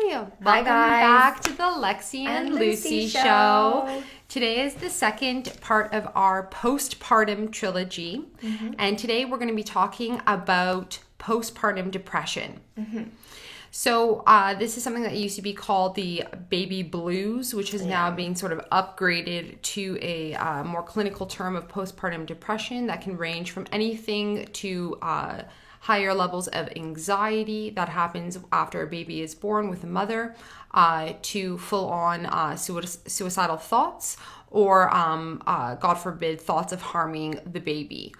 Welcome guys. back to the Lexi and Lucy show. Today is the second part of our postpartum trilogy. And today we're going to be talking about postpartum depression. So this is something that used to be called the baby blues, which is now being sort of upgraded to a more clinical term of postpartum depression that can range from anything to higher levels of anxiety that happens after a baby is born with a mother, to full-on suicidal thoughts, or God forbid, thoughts of harming the baby.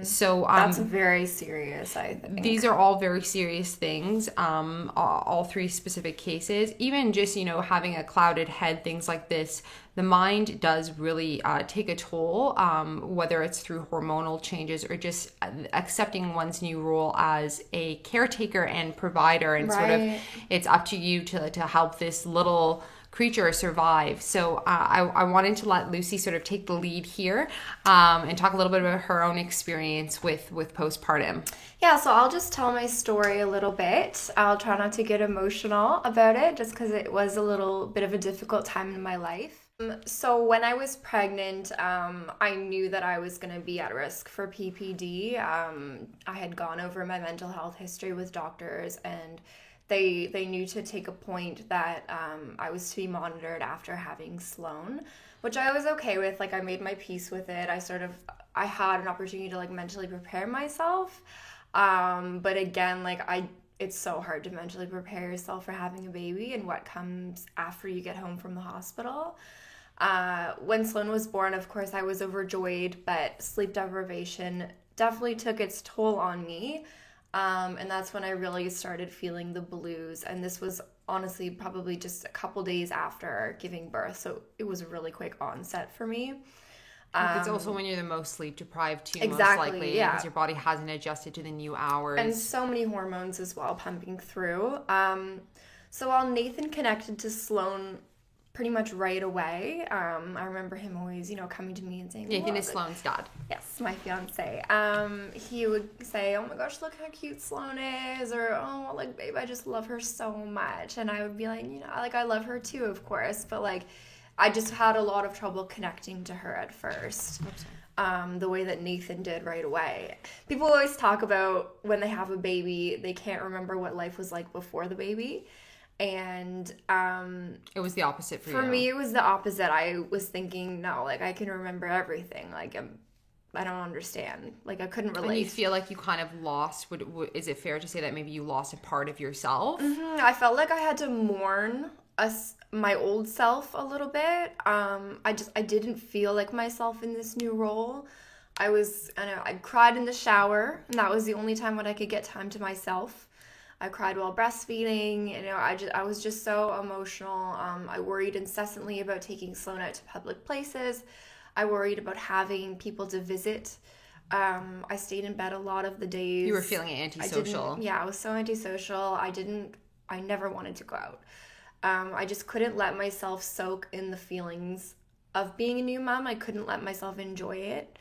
So That's very serious, I think. these are all very serious things, all three specific cases. Even just, having a clouded head, things like this, the mind does really take a toll, whether it's through hormonal changes or just accepting one's new role as a caretaker and provider. And sort of, it's up to you to help this little creature survive. So I wanted to let Lucy sort of take the lead here and talk a little bit about her own experience with postpartum. Yeah, so I'll just tell my story a little bit. I'll try not to get emotional about it just because it was a little bit of a difficult time in my life. So when I was pregnant, I knew that I was going to be at risk for PPD. I had gone over my mental health history with doctors, and they knew to take a point that I was to be monitored after having Sloan, which I was okay with. Like, I made my peace with it. I had an opportunity to mentally prepare myself. But again, it's so hard to mentally prepare yourself for having a baby and what comes after you get home from the hospital. When Sloan was born, of course, I was overjoyed, but sleep deprivation definitely took its toll on me. And that's when I really started feeling the blues. And this was honestly probably just a couple days after giving birth. So it was a really quick onset for me. It's also when you're the most sleep deprived too, Exactly, most likely, because your body hasn't adjusted to the new hours. And so many hormones as well pumping through. So while Nathan connected to Sloan pretty much right away, I remember him always, coming to me and saying, Nathan is Sloan's dad. Yes, my fiance. He would say, "Oh my gosh, look how cute Sloan is," or "Oh, babe, I just love her so much." And I would be like, I love her too, of course, but I just had a lot of trouble connecting to her at first. The way that Nathan did right away. People always talk about when they have a baby, they can't remember what life was like before the baby. And it was the opposite for you. For me, it was the opposite. I was thinking, no, I can remember everything. I don't understand. I couldn't relate. And you feel like you kind of lost, is it fair to say that maybe you lost a part of yourself? I felt like I had to mourn my old self a little bit. I didn't feel like myself in this new role. I cried in the shower, and that was the only time when I could get time to myself. I cried while breastfeeding. I was just so emotional. I worried incessantly about taking Sloan out to public places. I worried about having people to visit. I stayed in bed a lot of the days. You were feeling antisocial. I was so antisocial. I never wanted to go out. I just couldn't let myself soak in the feelings of being a new mom. I couldn't let myself enjoy it.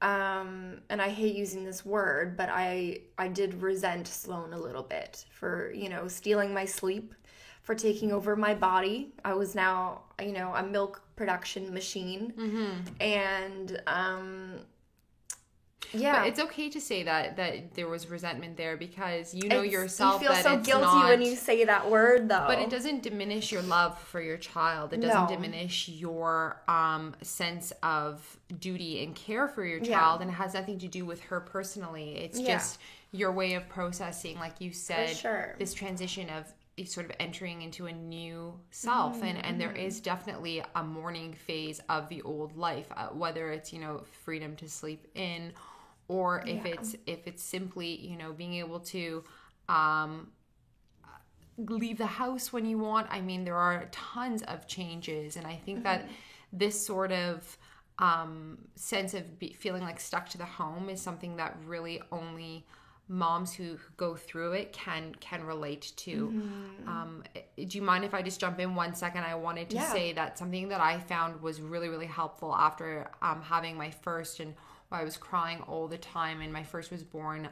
And I hate using this word, but I did resent Sloan a little bit for, stealing my sleep, for taking over my body. I was now, a milk production machine. And, But it's okay to say that there was resentment there, because yourself you feel that so it's guilty not, when you say that word, though. But it doesn't diminish your love for your child. It doesn't diminish your sense of duty and care for your child, and it has nothing to do with her personally. It's just your way of processing, like you said, this transition of sort of entering into a new self. And there is definitely a mourning phase of the old life, whether it's freedom to sleep in, or if it's simply being able to leave the house when you want. I mean, there are tons of changes, and I think that this sort of sense of feeling stuck to the home is something that really only moms who go through it can relate to. Do you mind if I just jump in 1 second? I wanted to say that something that I found was really, really helpful after having my first, and I was crying all the time, and my first was born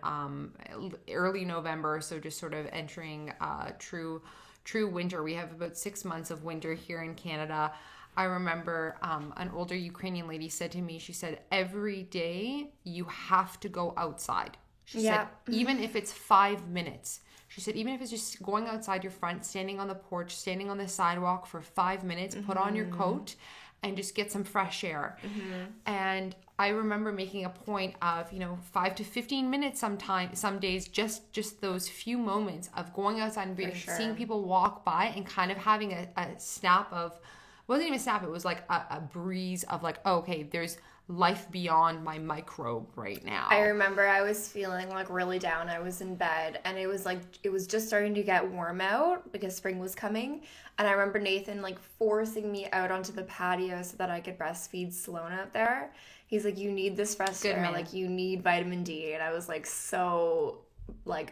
early November, so just sort of entering true true winter. We have about 6 months of winter here in Canada. I remember an older Ukrainian lady said to me, she said, every day you have to go outside. She said, even if it's 5 minutes. She said, even if it's just going outside your front, standing on the porch, standing on the sidewalk for 5 minutes, put on your coat and just get some fresh air. And I remember making a point of, 5 to 15 minutes some days, just those few moments of going outside and breathing, seeing people walk by and kind of having a snap of, it wasn't even a snap, it was like a breeze of like, oh, okay, there's life beyond my microbe right now. I remember I was feeling like really down. I was in bed and it was just starting to get warm out because spring was coming. And I remember Nathan like forcing me out onto the patio so that I could breastfeed Sloan out there. He's like, you need this fresh air, like you need vitamin D. And I was like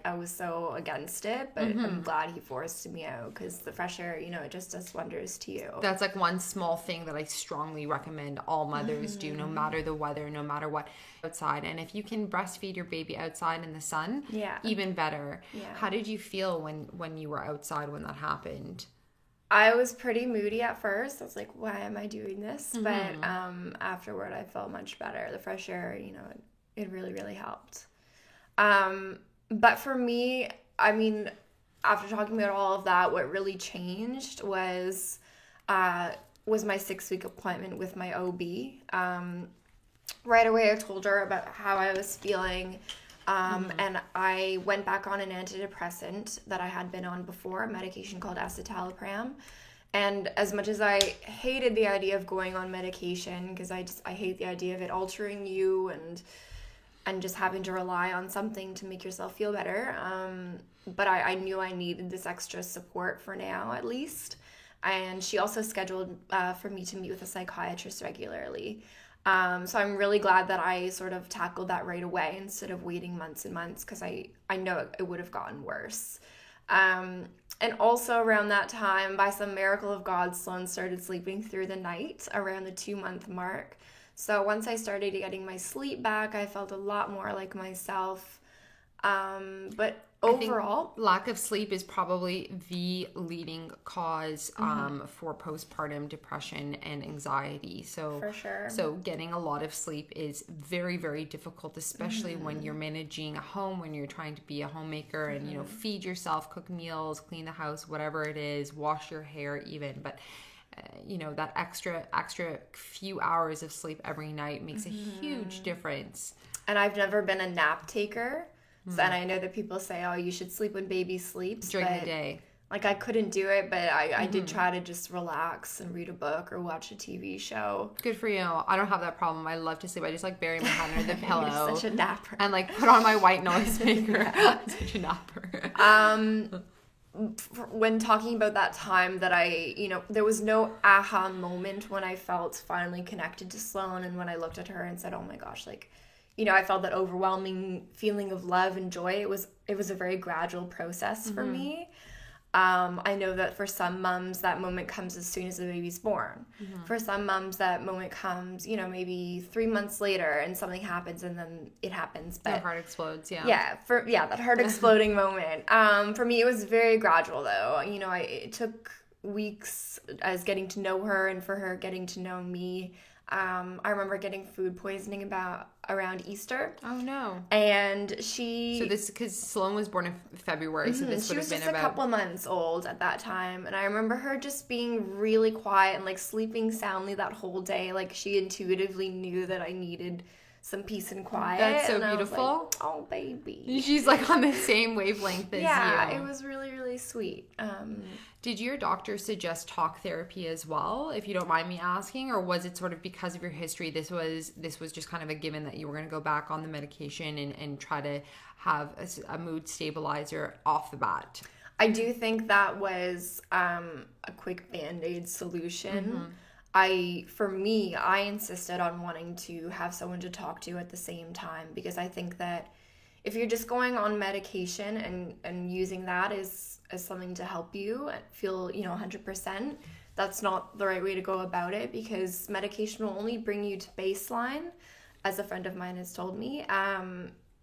I was so against it, but I'm glad he forced me out because the fresh air, it just does wonders to you. That's like one small thing that I strongly recommend all mothers do, no matter the weather, no matter what, outside. And if you can breastfeed your baby outside in the sun, even better. How did you feel when you were outside when that happened? I was pretty moody at first. I was like, why am I doing this? But afterward I felt much better. The fresh air, it really, really helped. But for me, I mean, after talking about all of that, what really changed was my 6-week appointment with my OB. Right away, I told her about how I was feeling, and I went back on an antidepressant that I had been on before, a medication called escitalopram. And as much as I hated the idea of going on medication, because I hate the idea of it altering you and just having to rely on something to make yourself feel better. But I knew I needed this extra support for now, at least. And she also scheduled for me to meet with a psychiatrist regularly. So I'm really glad that I sort of tackled that right away instead of waiting months and months, because I know it would have gotten worse. And also around that time, by some miracle of God, Sloan started sleeping through the night around the 2-month mark. So once I started getting my sleep back, I felt a lot more like myself. But overall, lack of sleep is probably the leading cause for postpartum depression and anxiety. So for sure. So getting a lot of sleep is very, very difficult, especially when you're managing a home, when you're trying to be a homemaker and feed yourself, cook meals, clean the house, whatever it is, wash your hair even. But that extra few hours of sleep every night makes a huge difference. And I've never been a nap taker. So, and I know that people say, oh, you should sleep when baby sleeps. During the day. Like, I couldn't do it, but I did try to just relax and read a book or watch a TV show. Good for you. I don't have that problem. I love to sleep. I just bury my head under the pillow. You're such a napper. And put on my white noise maker. I'm such a napper. When talking about that time that there was no aha moment when I felt finally connected to Sloan, and when I looked at her and said, oh my gosh, I felt that overwhelming feeling of love and joy. It was a very gradual process for me. I know that for some moms, that moment comes as soon as the baby's born. For some moms, that moment comes, maybe 3 months later and something happens and then it happens. But the heart explodes, that heart exploding moment. For me, it was very gradual though. It took weeks as getting to know her and for her getting to know me. I remember getting food poisoning around Easter. Oh no! And because Sloan was born in February, so this would have been about a couple months old at that time. And I remember her just being really quiet and sleeping soundly that whole day. She intuitively knew that I needed some peace and quiet. That's so beautiful. I was oh baby, she's on the same wavelength as you. Yeah, it was really, really sweet. Did your doctor suggest talk therapy as well, if you don't mind me asking, or was it sort of because of your history, this was just kind of a given that you were going to go back on the medication and try to have a mood stabilizer off the bat? I do think that was a quick Band-Aid solution. For me, I insisted on wanting to have someone to talk to at the same time, because I think that if you're just going on medication and using that as something to help you feel 100%, that's not the right way to go about it, because medication will only bring you to baseline, as a friend of mine has told me,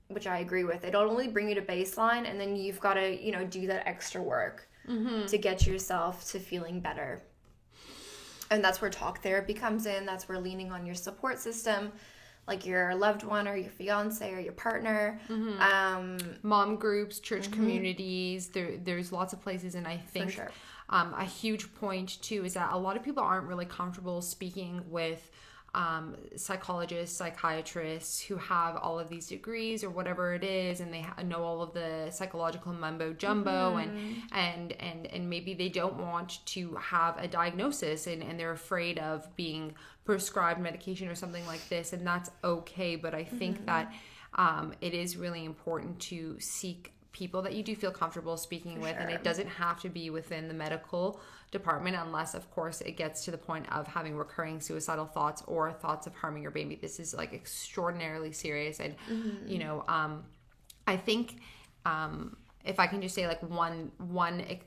which I agree with. It'll only bring you to baseline, and then you've got to do that extra work to get yourself to feeling better. And that's where talk therapy comes in. That's where leaning on your support system, like your loved one or your fiance or your partner. Mom groups, church communities, there's lots of places. And I think For sure. A huge point too is that a lot of people aren't really comfortable speaking with psychologists, psychiatrists who have all of these degrees or whatever it is, and they know all of the psychological mumbo jumbo, and maybe they don't want to have a diagnosis, and they're afraid of being prescribed medication or something like this, and that's okay. But I think that it is really important to seek people that you do feel comfortable speaking with, and it doesn't have to be within the medical department unless, of course, it gets to the point of having recurring suicidal thoughts or thoughts of harming your baby. This is like extraordinarily serious, and you know, I think if I can just say like one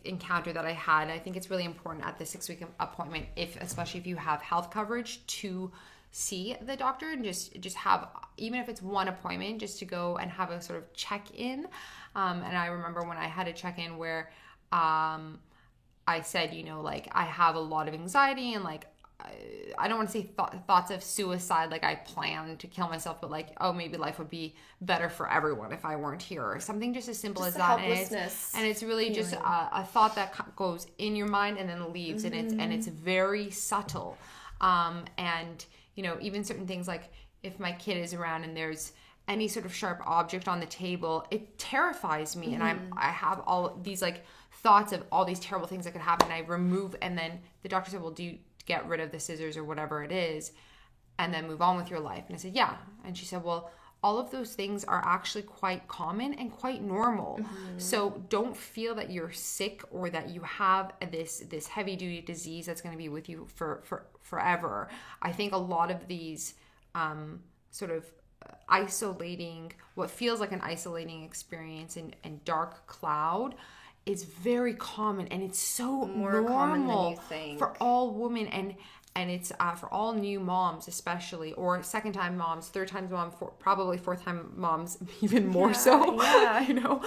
encounter that I had, I think it's really important at the 6-week appointment, especially if you have health coverage, to see the doctor and just have, even if it's one appointment, just to go and have a sort of check-in. And I remember when I had a check-in where I said, you know, like, I have a lot of anxiety, and like, I don't want to say thoughts of suicide, like I plan to kill myself, but like, oh, maybe life would be better for everyone if I weren't here, or something just as simple as that. And it's really just a thought that goes in your mind and then leaves, and it's very subtle. And you know, even certain things like if my kid is around and there's any sort of sharp object on the table, it terrifies me, and I have all these like thoughts of all these terrible things that could happen. And I remove, and then the doctor said, well, do you get rid of the scissors or whatever it is and then move on with your life? And I said, yeah. And she said, well, all of those things are actually quite common and quite normal. So don't feel that you're sick or that you have this heavy duty disease that's going to be with you for forever. I think a lot of these sort of isolating, what feels like an isolating experience and dark cloud is very common, and it's so more common than you think for all women, and it's for all new moms especially, or second time moms, third time moms, probably fourth time moms even more so. You know,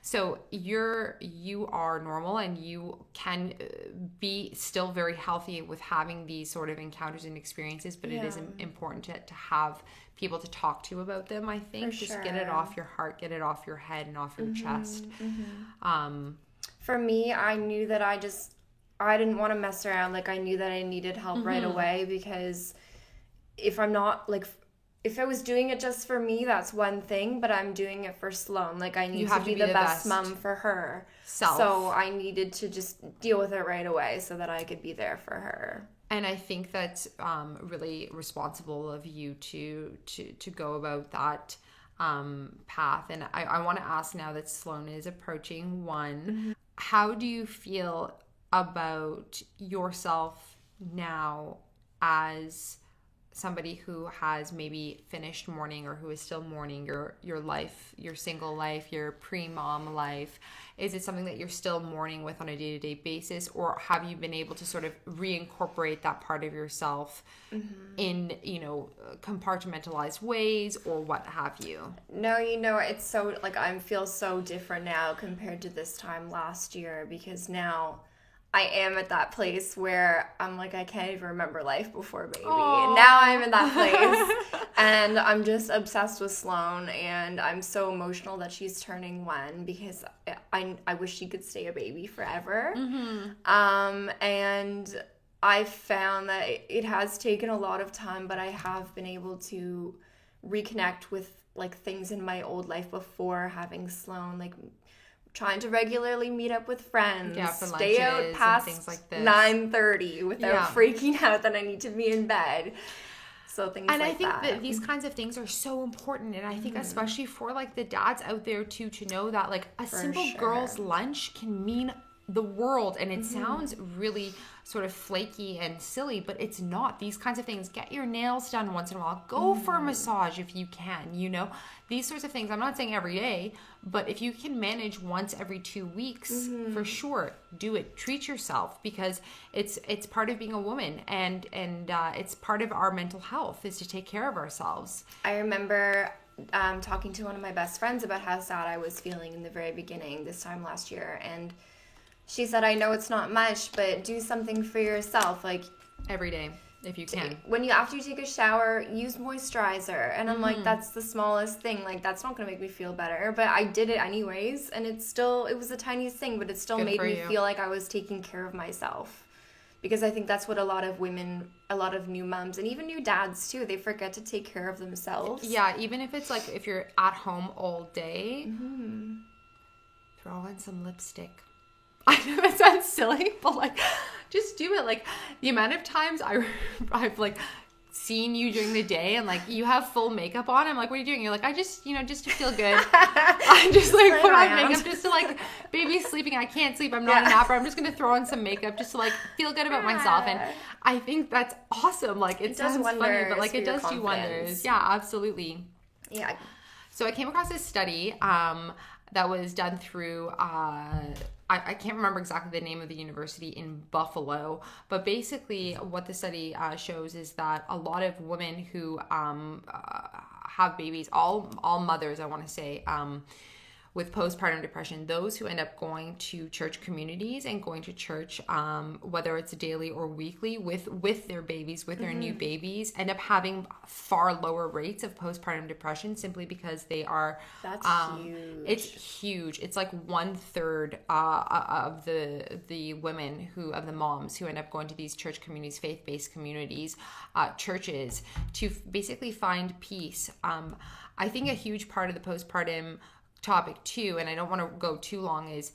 so you are normal, and you can be still very healthy with having these sort of encounters and experiences, but it is important to have people to talk to about them. I think just get it off your heart, get it off your head and off your chest. For me, I knew that I didn't want to mess around. Like, I knew that I needed help right away, because if I'm not, like, if I was doing it just for me, that's one thing, but I'm doing it for Sloan. Like, I need to be the best mom for her. So I needed to just deal with it right away so that I could be there for her. And I think that's really responsible of you to go about that path. And I want to ask, now that Sloan is approaching 1, how do you feel about yourself now as somebody who has maybe finished mourning, or who is still mourning your life, your single life, your pre-mom life? Is it something that you're still mourning with on a day-to-day basis, or have you been able to sort of reincorporate that part of yourself in, you know, compartmentalized ways, or what have you? No, you know, it's so, like, I feel so different now compared to this time last year, because now I am at that place where I'm like, I can't even remember life before baby. And now I'm in that place, and I'm just obsessed with Sloan, and I'm so emotional that she's turning 1, because I wish she could stay a baby forever. And I've found that it has taken a lot of time, but I have been able to reconnect with, like, things in my old life before having Sloan, like trying to regularly meet up with friends, stay out past things like 9:30 without freaking out that I need to be in bed. So things like that. And I think that these kinds of things are so important. And I think especially for, like, the dads out there too, to know that, like, a simple girl's lunch can mean the world. And it sounds really sort of flaky and silly, but it's not. These kinds of things, get your nails done once in a while, go for a massage if you can, you know, these sorts of things. I'm not saying every day, but if you can manage once every 2 weeks, for sure, do it. Treat yourself, because it's part of being a woman, and it's part of our mental health is to take care of ourselves. I remember talking to one of my best friends about how sad I was feeling in the very beginning this time last year, and she said, I know it's not much, but do something for yourself. Like, every day, if you can. After you take a shower, use moisturizer. And I'm like, that's the smallest thing. Like, that's not going to make me feel better. But I did it anyways. And it was the tiniest thing, but it still made me feel like I was taking care of myself. Because I think that's what a lot of women, a lot of new moms, and even new dads too, they forget to take care of themselves. Yeah, even if it's like, if you're at home all day, throw in some lipstick. I know that sounds silly, but like, just do it. Like, the amount of times I've like seen you during the day and like you have full makeup on, I'm like, what are you doing? You're like, I just, just to feel good. I just like put on makeup just to like, baby's sleeping, I can't sleep, I'm not a napper, I'm just gonna throw on some makeup just to like feel good about myself. And I think that's awesome. Like, it sounds funny, but like it does do wonders. Yeah, absolutely. Yeah. So I came across this study that was done through I can't remember exactly the name of the university in Buffalo, but basically what the study shows is that a lot of women who have babies, all mothers, I want to say, with postpartum depression, those who end up going to church communities and going to church, whether it's daily or weekly with their babies, with their new babies, end up having far lower rates of postpartum depression simply because they are. That's huge. It's huge. It's like 1/3 of the women of the moms who end up going to these church communities, faith-based communities, churches, to basically find peace. I think a huge part of the postpartum topic too, and I don't want to go too long, is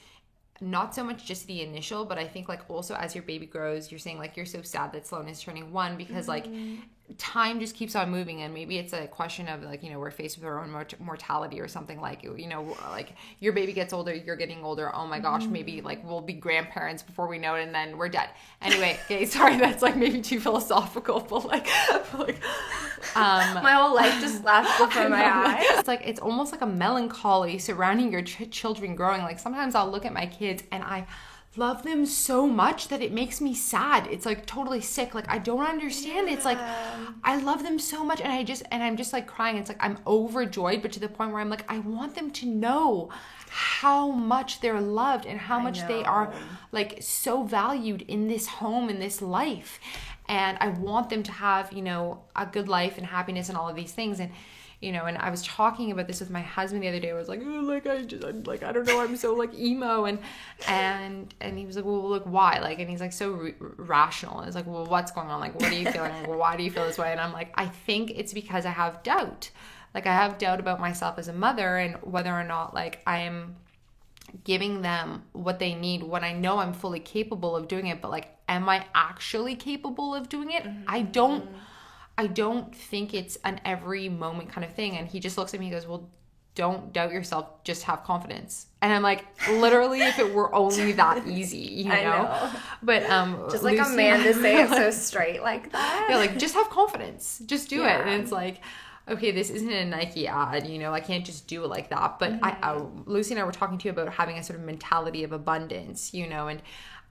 not so much just the initial, but I think like also as your baby grows, you're saying like you're so sad that Sloan is turning 1 because like time just keeps on moving, and maybe it's a question of like, we're faced with our own mortality or something, like, like your baby gets older, you're getting older, oh my gosh, maybe like we'll be grandparents before we know it and then we're dead. Anyway, okay, sorry, that's like maybe too philosophical, but like my whole life just flashed before my eyes. It's like, it's almost like a melancholy surrounding your children growing. Like, sometimes I'll look at my kids and I love them so much that it makes me sad. It's like totally sick. Like, I don't understand. It's like, I love them so much, and I'm just like crying. It's like I'm overjoyed, but to the point where I'm like, I want them to know how much they're loved and how much they are like so valued in this home, in this life. And I want them to have, a good life and happiness and all of these things. And and I was talking about this with my husband the other day. I was like, I'm like, I don't know, I'm so like emo, and he was like, well, look, why? Like, and he's like so rational. And I was like, well, what's going on? Like, what are you feeling? Like, well, why do you feel this way? And I'm like, I think it's because I have doubt. Like, I have doubt about myself as a mother and whether or not like I am giving them what they need when I know I'm fully capable of doing it. But like, am I actually capable of doing it? I don't think it's an every moment kind of thing. And he just looks at me and goes, well, don't doubt yourself, just have confidence. And I'm like, literally, if it were only that easy, you know? I know. But just like Lucy, a man to say it so straight like that. Yeah, like, just have confidence. Just do it. And it's like, okay, this isn't a Nike ad, I can't just do it like that. But Lucy and I were talking to you about having a sort of mentality of abundance, and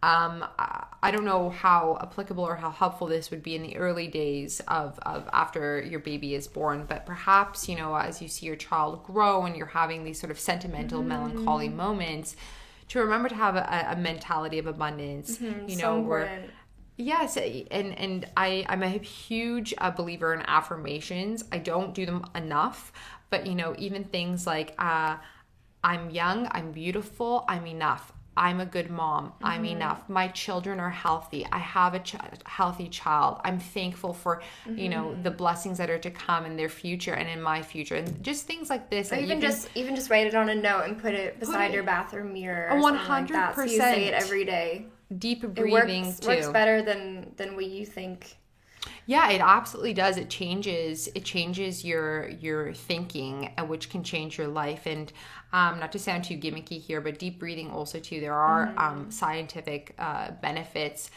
I don't know how applicable or how helpful this would be in the early days of after your baby is born, but perhaps, as you see your child grow and you're having these sort of sentimental, melancholy moments, to remember to have a mentality of abundance, so important. Yes, and I'm a huge believer in affirmations. I don't do them enough, but even things like I'm young, I'm beautiful, I'm enough. I'm a good mom. I'm enough. My children are healthy. I have a healthy child. I'm thankful for, the blessings that are to come in their future and in my future, and just things like this. Or even just write it on a note and put it beside your bathroom mirror. 100%. So you say it every day. Deep breathing it works better than what you think. Yeah, it absolutely does. It changes your thinking, which can change your life. And not to sound too gimmicky here, but deep breathing also too, there are scientific benefits.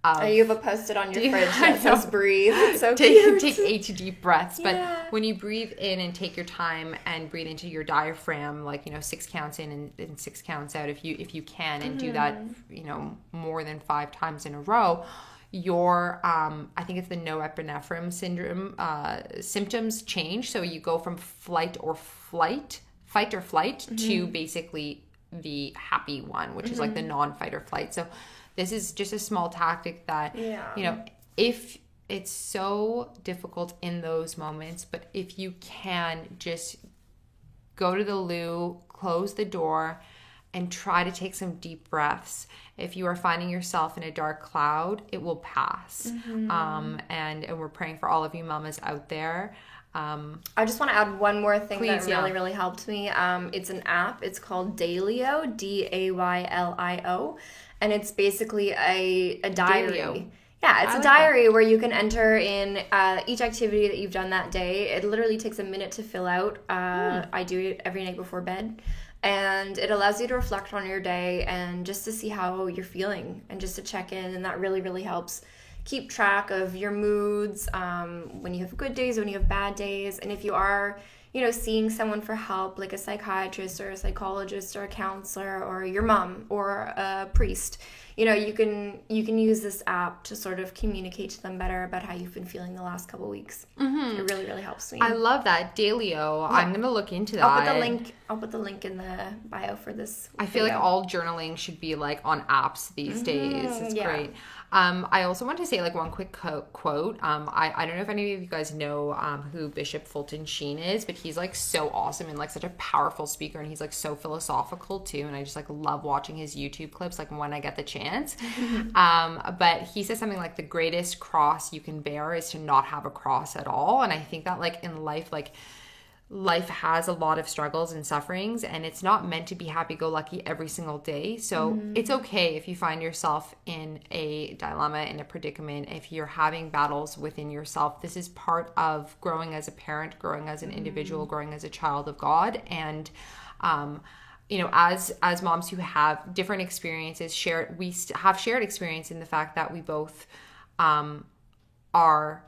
You have a post-it on your fridge that says breathe. It's so cute. Take 8 deep breaths. But when you breathe in and take your time and breathe into your diaphragm, like 6 counts in and 6 counts out, if you can, and do that more than 5 times in a row, your I think it's the norepinephrine syndrome symptoms change. So you go from fight or flight to basically the happy one, which is like the non-fight or flight. So this is just a small tactic that, you know, if it's so difficult in those moments, but if you can just go to the loo, close the door, and try to take some deep breaths. If you are finding yourself in a dark cloud, it will pass. And we're praying for all of you mamas out there. I just want to add one more thing that really helped me. It's an app. It's called Daylio, Daylio, and it's basically a diary. Daylio. Yeah, it's a diary where you can enter in each activity that you've done that day. It literally takes a minute to fill out. I do it every night before bed. And it allows you to reflect on your day and just to see how you're feeling and just to check in. And that really helps keep track of your moods, when you have good days, when you have bad days. And if you are, you know, seeing someone for help, like a psychiatrist or a psychologist or a counselor or your mom or a priest, you know, you can use this app to sort of communicate to them better about how you've been feeling the last couple of weeks. It really helps me. I love that. Daylio. Yeah. I'm going to look into that. I'll put the link in the bio for this I feel like all journaling should be like on apps these days. It's great. I also want to say like one quick quote. I don't know if any of you guys know who Bishop Fulton Sheen is, but he's like so awesome and like such a powerful speaker, and he's like so philosophical too, and I just like love watching his YouTube clips like when I get the chance. But he says something like the greatest cross you can bear is to not have a cross at all. And I think that like in life, like life has a lot of struggles and sufferings, and it's not meant to be happy-go-lucky every single day. So it's okay if you find yourself in a dilemma, in a predicament, if you're having battles within yourself. This is part of growing as a parent, growing as an individual, growing as a child of God. And you know, as moms who have different experiences, we have shared experience in the fact that we both are,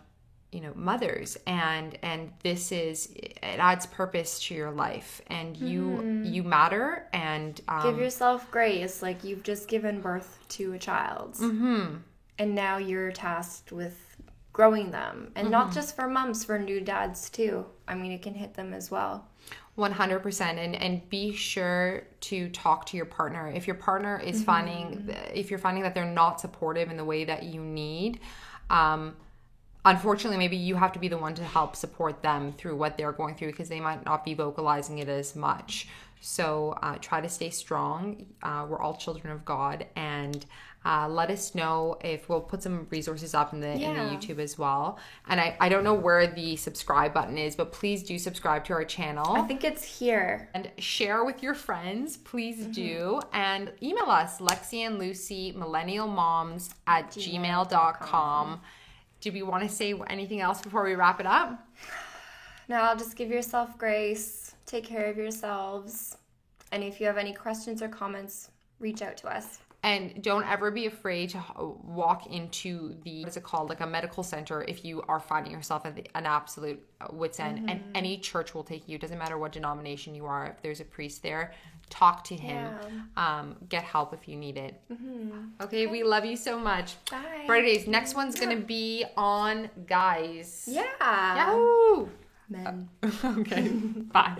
you know, mothers, and it adds purpose to your life, and you matter, and give yourself grace. Like, you've just given birth to a child, and now you're tasked with growing them, and not just for moms, for new dads too. I mean, it can hit them as well. 100%. And be sure to talk to your partner if your partner is if you're finding that they're not supportive in the way that you need. Unfortunately, maybe you have to be the one to help support them through what they're going through, because they might not be vocalizing it as much. So try to stay strong. We're all children of God, and let us know if we'll put some resources up in the YouTube as well. And I don't know where the subscribe button is, but please do subscribe to our channel. I think it's here. And share with your friends. Please do. And email us, Lexi and Lucy, millennialmoms@gmail.com. Do we want to say anything else before we wrap it up? No, just give yourself grace. Take care of yourselves. And if you have any questions or comments, reach out to us. And don't ever be afraid to walk into what is it called, like a medical center, if you are finding yourself at an absolute wit's end. And any church will take you. It doesn't matter what denomination you are. If there's a priest there, talk to him. Get help if you need it. Okay, we love you so much. Bye. Birthdays. Next one's going to be on guys. Yeah. Yahoo! Men. Okay. Bye.